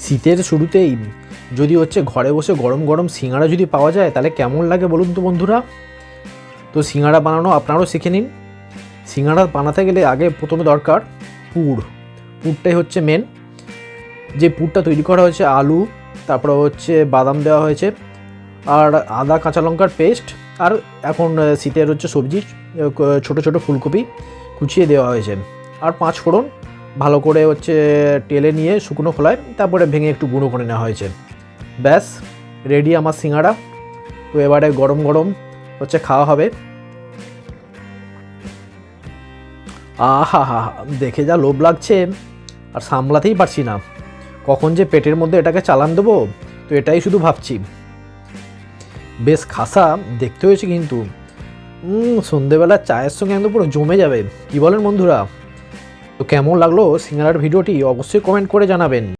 শীতের শুরুতেই যদি হচ্ছে ঘরে বসে গরম গরম সিঙ্গাড়া যদি পাওয়া যায় তাহলে কেমন লাগে বলুন তো বন্ধুরা। তো সিঙ্গাড়া বানানো আপনারাও শিখে নিন। সিঙ্গাড়া বানাতে গেলে আগে প্রথমে দরকার পুরটাই হচ্ছে মেন। যে পুরটা তৈরি করা হয়েছে আলু, তারপরে হচ্ছে বাদাম দেওয়া হয়েছে, আর আদা কাঁচা লঙ্কার পেস্ট, আর এখন শীতের হচ্ছে সবজি ছোট ছোট ফুলকপি কুচিয়ে দেওয়া হয়েছে, আর 5 ফোড়ন ভালো করে হচ্ছে টেলে নিয়ে শুকনো খোলায় তারপরে ভেঙে একটু গুঁড়ো করে নেওয়া হয়েছে। ব্যাস রেডি আমার সিঙ্গাড়া। তো এবারে গরম গরম হচ্ছে খাওয়া হবে। আহা হা, দেখে যা লোভ লাগছে আর সামলাতেই পারছি না, কখন যে পেটের মধ্যে এটাকে চালান দেবো, তো এটাই শুধু ভাবছি। বেশ খাসা দেখতে হয়েছে কিন্তু সন্ধেবেলা চায়ের সঙ্গে একদম পুরো জমে যাবে, কি বলেন বন্ধুরা? তো কেমন লাগলো সিঙ্গাড়ার ভিডিওটি অবশ্যই কমেন্ট করে জানাবেন।